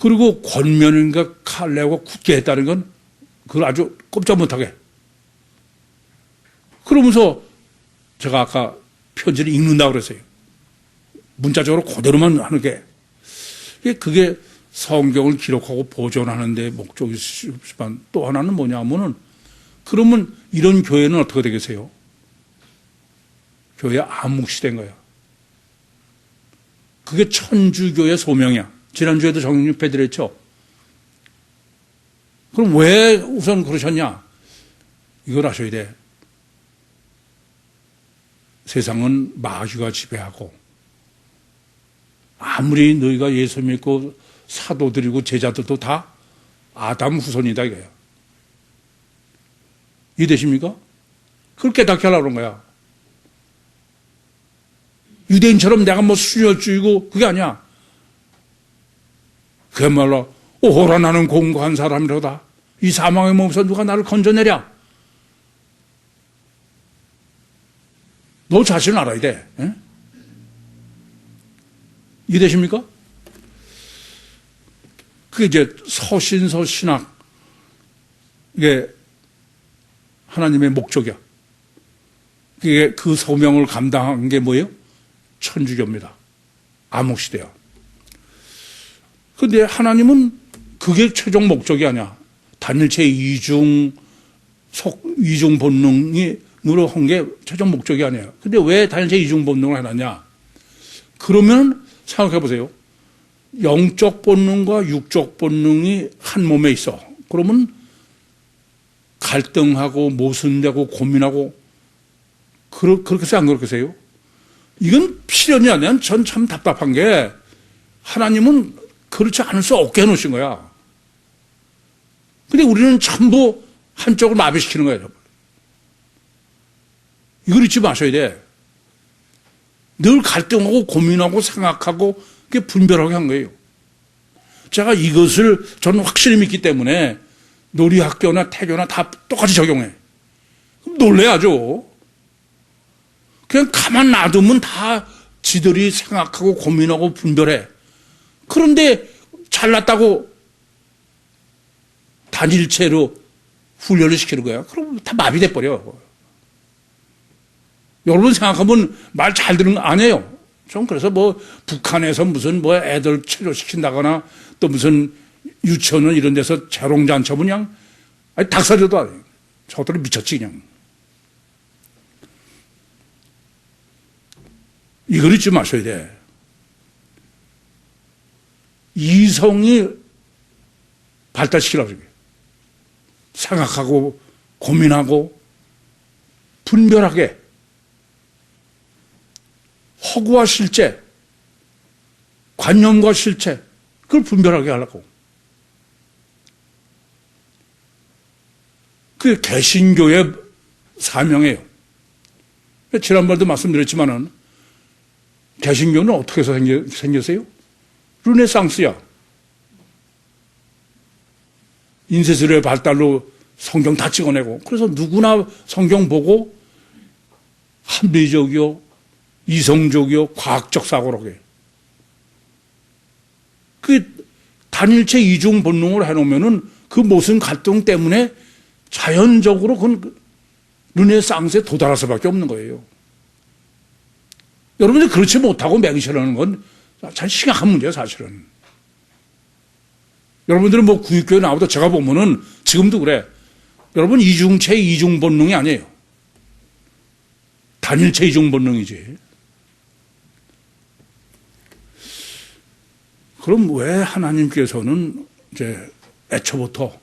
그리고 권면인가 칼레고 굳게 했다는 건 그걸 아주 꼼짝 못하게. 그러면서 제가 아까 편지를 읽는다고 그랬어요. 문자적으로 그대로만 하는 게. 그게 성경을 기록하고 보존하는 데 목적이지만 또 하나는 뭐냐 하면은 그러면 이런 교회는 어떻게 되겠어요? 교회 암묵시대인 거야. 그게 천주교의 소명이야. 지난주에도 정립해 드렸죠. 그럼 왜 우선 그러셨냐? 이걸 아셔야 돼. 세상은 마귀가 지배하고 아무리 너희가 예수 믿고 사도들이고 제자들도 다 아담 후손이다 이거야. 이해되십니까? 그걸 깨닫게 하려고 그런 거야. 유대인처럼 내가 뭐 순혈주의고 그게 아니야. 그야말로 오호라 나는 공고한 사람이로다. 이 사망의 몸에서 누가 나를 건져내랴. 너 자신을 알아야 돼. 에? 이해되십니까? 그게 이제 서신서 신학, 이게 하나님의 목적이야. 그게 그 소명을 감당한 게 뭐예요? 천주교입니다. 암흑시대야. 그런데 하나님은 그게 최종 목적이 아니야. 단일체 이중 본능으로 한 게 최종 목적이 아니에요. 근데 왜 단일체 이중 본능을 해놨냐? 그러면 생각해 보세요. 영적 본능과 육적 본능이 한 몸에 있어. 그러면 갈등하고 모순되고 고민하고 그렇게 안 그렇겠어요? 이건 필연이 아니야. 전 참 답답한 게 하나님은 그렇지 않을 수 없게 해놓으신 거야. 근데 우리는 전부 한쪽을 마비시키는 거예요. 이걸 잊지 마셔야 돼. 늘 갈등하고 고민하고 생각하고 그게 분별하게 한 거예요. 제가 이것을 저는 확실히 믿기 때문에 놀이학교나 태교나 다 똑같이 적용해. 그럼 놀래야죠. 그냥 가만 놔두면 다 지들이 생각하고 고민하고 분별해. 그런데 잘났다고 단일체로 훈련을 시키는 거야. 그럼 다 마비돼 버려. 여러분 생각하면 말 잘 듣는 거 아니에요. 좀 그래서 뭐 북한에서 무슨 뭐 애들 체조시킨다거나 또 무슨 유치원은 이런 데서 재롱잔치 그냥 닭살려도 안 해요. 저들은 미쳤지 그냥. 이걸 잊지 마셔야 돼. 이성이 발달시키라고 그래요. 생각하고 고민하고 분별하게 허구와 실제, 관념과 실체, 그걸 분별하게 하려고. 그게 개신교의 사명이에요. 지난번에도 말씀드렸지만은 개신교는 어떻게 해서 생겼어요? 르네상스야. 인쇄술의 발달로 성경 다 찍어내고, 그래서 누구나 성경 보고 합리적이요, 이성적이요, 과학적 사고로 해. 그 단일체 이중 본능을 해놓으면은 그 모순 갈등 때문에 자연적으로 그건 르네상스에 도달할 수밖에 없는 거예요. 여러분들 그렇지 못하고 맹신하는 건 참 심각한 문제예요, 사실은. 여러분들은 뭐 구육교회 나오다 제가 보면은 지금도 그래. 여러분 이중체 이중 본능이 아니에요. 단일체 이중 본능이지. 그럼 왜 하나님께서는 이제 애초부터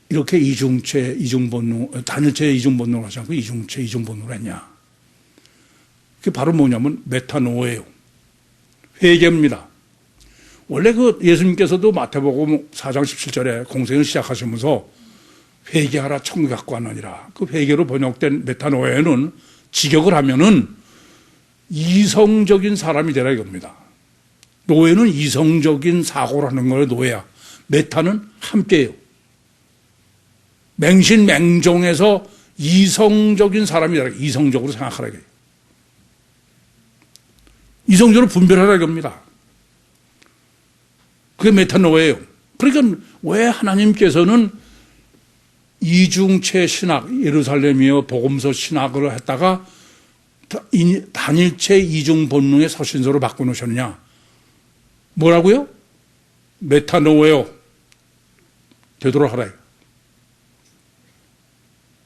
이렇게 이중체 이중 본능, 단일체 이중 본능을 하지 않고 이중체 이중 본능을 했냐? 그게 바로 뭐냐면 메타노예요. 회개입니다. 원래 그 예수님께서도 마태복음 4장 17절에 공생을 시작하시면서 회개하라 천국 갖고 왔느니라. 그 회개로 번역된 메타노에는 직역을 하면은 이성적인 사람이 되라 이겁니다. 노예는 이성적인 사고를 하는 거예요, 노예야. 메타는 함께예요. 맹신맹종에서 이성적인 사람이 되라. 이성적으로 생각하라. 이성적으로 분별하라 이겁니다. 그게 메타노예요. 그러니까 왜 하나님께서는 이중체 신학, 예루살렘이여 복음서 신학을 했다가 단일체 이중 본능의 서신서로 바꿔놓으셨느냐? 뭐라고요? 메타노예요. 되도록 하라.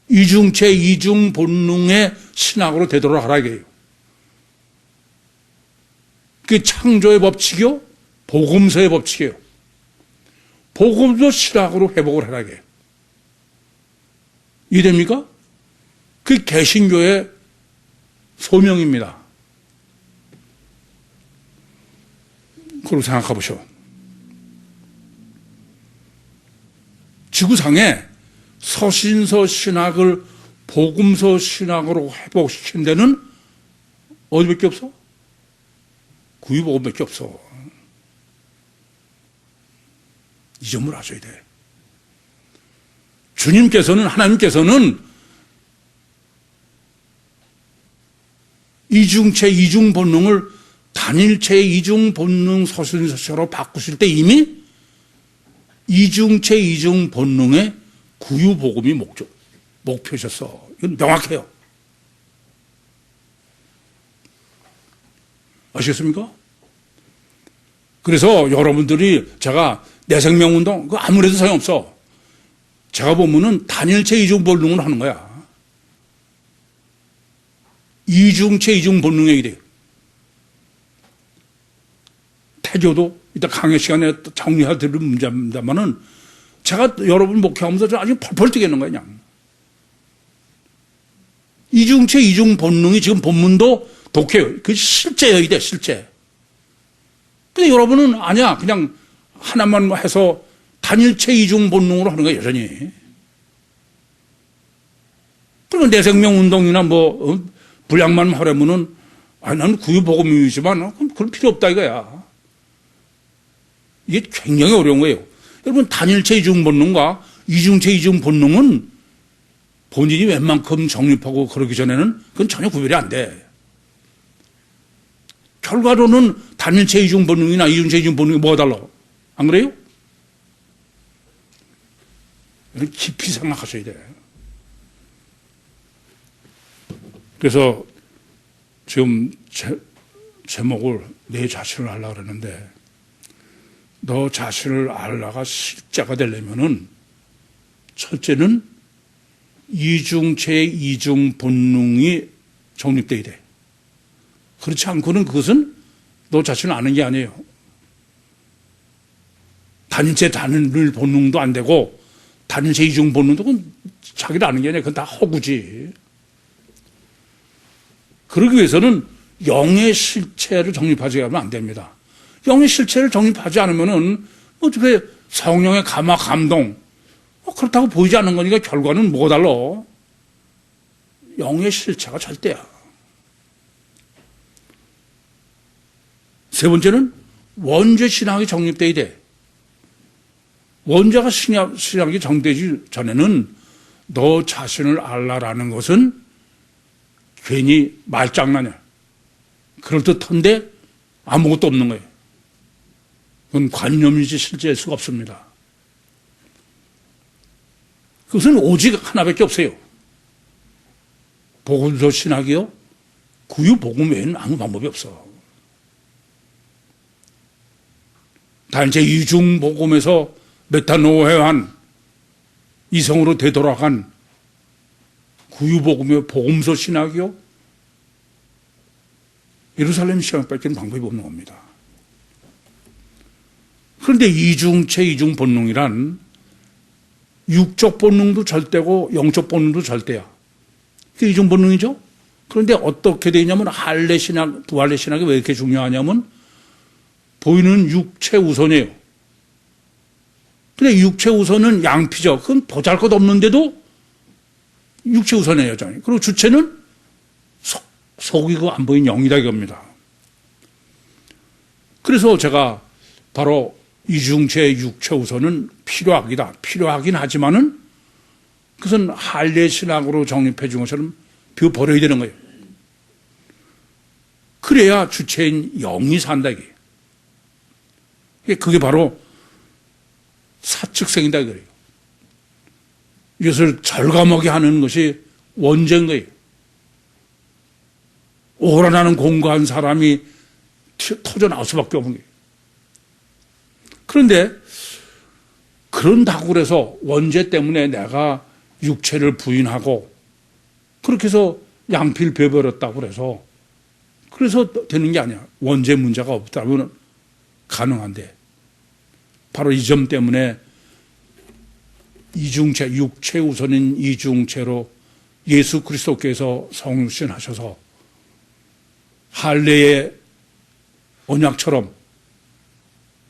이중체 이중 본능의 신학으로 되도록 하라 이게요. 그 창조의 법칙이요, 복음서의 법칙이에요. 복음서 신학으로 회복을 하라 이게요. 이해됩니까? 그 개신교의 소명입니다. 그걸 생각해 보시오. 지구상에 서신서 신학을 복음서 신학으로 회복시킨 데는 어디밖에 없어? 구유복음밖에 없어. 이 점을 아셔야 돼. 주님께서는, 하나님께서는 이중체 이중 본능을 단일체 이중 본능 서신서로 바꾸실 때 이미 이중체 이중 본능의 구유복음이 목표셨어. 이건 명확해요. 아시겠습니까? 그래서 여러분들이 제가 내 생명운동, 그거 아무래도 소용없어. 제가 보면은 단일체 이중 본능을 하는 거야. 이중체 이중 본능에 이래. 태교도 이따 강의 시간에 정리해 드릴 문제입니다만은 제가 여러분 목회하면서 아주 펄펄 뛰겠는 거야, 그냥. 이중체 이중 본능이 지금 본문도 독해요. 그 실제여야 돼, 실제. 근데 여러분은 아니야. 그냥 하나만 해서 단일체 이중 본능으로 하는 거야, 여전히. 그리고 내 생명 운동이나 분량만 하려면은, 나는 구유복음이지만, 그건 필요 없다 이거야. 이게 굉장히 어려운 거예요. 여러분, 단일체 이중 본능과 이중체 이중 본능은 본인이 웬만큼 정립하고 그러기 전에는 그건 전혀 구별이 안 돼. 결과로는 단일체 이중 본능이나 이중체 이중 본능이 뭐가 달라? 안 그래요? 깊이 생각하셔야 돼. 그래서 지금 제목을 내 자신을 알라 그러는데, 너 자신을 알라가 실제가 되려면은 첫째는 이중체 이중 본능이 정립돼야 돼. 그렇지 않고는 그것은 너 자신을 아는 게 아니에요. 단일체 단일 본능도 안 되고 단일체 이중 본능도 그건 자기를 아는 게 아니라 그건 다 허구지. 그러기 위해서는 영의 실체를 정립하지 않으면 안 됩니다. 영의 실체를 정립하지 않으면은 어떻게 성령의 감화 감동 그렇다고 보이지 않는 거니까 결과는 뭐가 달라? 영의 실체가 절대야. 세 번째는 원죄 신학이 정립돼야 돼. 원죄가 신학이 정되기 전에는 너 자신을 알라라는 것은 괜히 말장난이야. 그럴듯한데 아무것도 없는 거예요. 그건 관념이지 실제일 수가 없습니다. 그것은 오직 하나밖에 없어요. 복음서 신학이요. 구유복음 외에는 아무 방법이 없어. 단체 이중복음에서 메타노회한 이성으로 되돌아간 구유복음의 복음서 신학이요. 예루살렘 신학밖에는 방법이 없는 겁니다. 그런데 이중체 이중 본능이란 육적 본능도 절대고 영적 본능도 절대야. 그게 이중 본능이죠. 그런데 어떻게 되냐면 할례 신학, 부할례 신학이 왜 이렇게 중요하냐면 보이는 육체 우선이에요. 근데 육체 우선은 양피죠. 그건 보잘것없는데도 육체 우선이에요. 그리고 주체는 속이 그 안 보이는 영이다 이겁니다. 그래서 제가 바로 이중체 육체 우선은 필요하긴 하지만은 그것은 할례 신학으로 정립해 준 것처럼 비워버려야 되는 거예요. 그래야 주체인 영이 산다 이게. 그게 바로 사측생이다 그래요. 이것을 절감하게 하는 것이 원죄인 거예요. 오라나는 공고한 사람이 터져 나올 수밖에 없는 거예요. 그런데 그런다고 그래서 원죄 때문에 내가 육체를 부인하고 그렇게 해서 양피를 베버렸다고 그래서 되는 게 아니야. 원죄 문제가 없다면 가능한데 바로 이 점 때문에 이중체, 육체 우선인 이중체로 예수 그리스도께서 성육신하셔서 할례의 언약처럼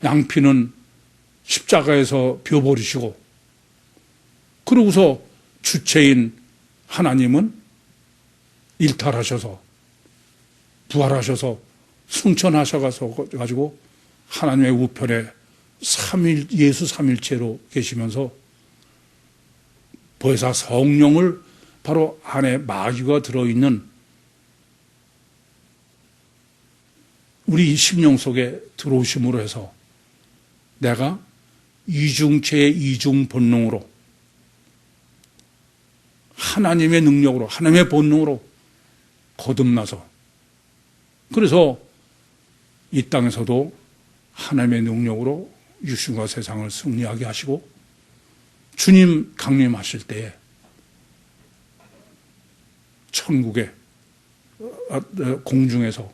양피는 십자가에서 벼버리시고 그러고서 주체인 하나님은 일탈하셔서 부활하셔서 승천하셔가지고 하나님의 우편에 예수 삼일체로 계시면서 보혜사 성령을 바로 안에 마귀가 들어있는 우리 심령 속에 들어오심으로 해서 내가 이중체의 이중 본능으로 하나님의 능력으로 하나님의 본능으로 거듭나서 그래서 이 땅에서도 하나님의 능력으로 육신과 세상을 승리하게 하시고 주님 강림하실 때에 천국의 공중에서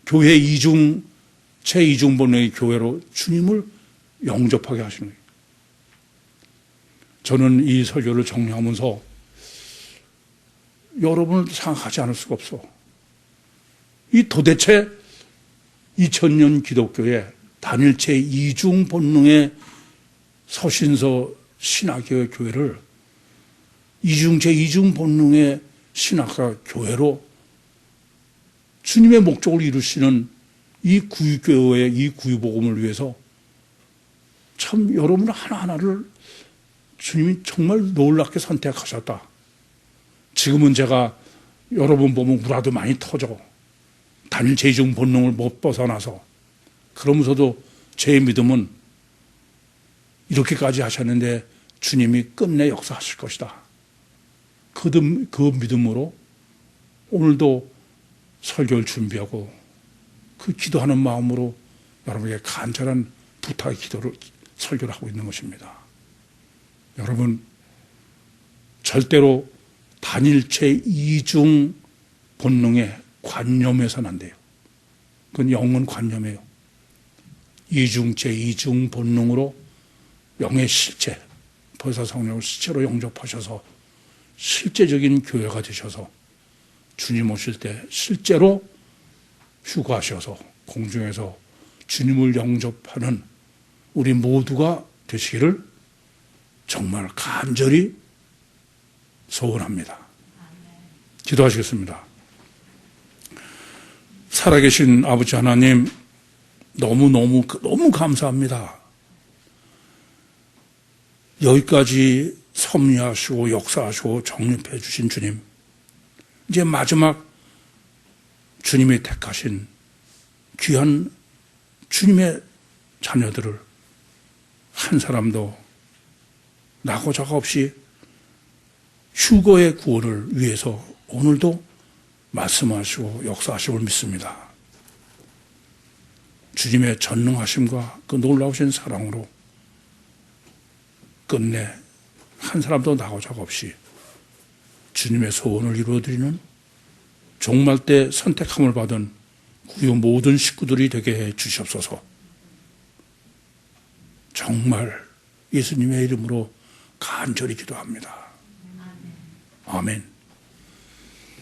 교회 제2중 본능의 교회로 주님을 영접하게 하시는 거예요. 저는 이 설교를 정리하면서 여러분을 생각하지 않을 수가 없어. 이 도대체 2000년 기독교의 단일체 이중 본능의 서신서 신학의 교회를 이중체 이중 본능의 신학과 교회로 주님의 목적을 이루시는 이 구유교회의 이 구유복음을 위해서 참 여러분 하나하나를 주님이 정말 놀랍게 선택하셨다. 지금은 제가 여러분 보면 우라도 많이 터져. 단일체 이중 본능을 못 벗어나서 그러면서도 제 믿음은 이렇게까지 하셨는데 주님이 끝내 역사하실 것이다. 그 믿음으로 오늘도 설교를 준비하고 그 기도하는 마음으로 여러분에게 간절한 부탁의 설교를 하고 있는 것입니다. 여러분 절대로 단일체 이중 본능에 관념해서는 안 돼요. 그건 영은 관념이에요. 이중체 이중 본능으로 영의 실체, 보혜사 성령을 실체로 영접하셔서 실제적인 교회가 되셔서 주님 오실 때 실제로 휴가하셔서 공중에서 주님을 영접하는 우리 모두가 되시기를 정말 간절히 소원합니다. 기도하시겠습니다. 살아계신 아버지 하나님, 너무 감사합니다. 여기까지 섭리하시고 역사하시고 정립해 주신 주님, 이제 마지막 주님이 택하신 귀한 주님의 자녀들을 한 사람도 나고 자가 없이 휴거의 구원을 위해서 오늘도 말씀하시고 역사하심을 믿습니다. 주님의 전능하심과 그 놀라우신 사랑으로 끝내 한 사람도 나고 자가 없이 주님의 소원을 이루어드리는 종말 때 선택함을 받은 구유 모든 식구들이 되게 해 주시옵소서. 정말 예수님의 이름으로 간절히 기도합니다. 아멘.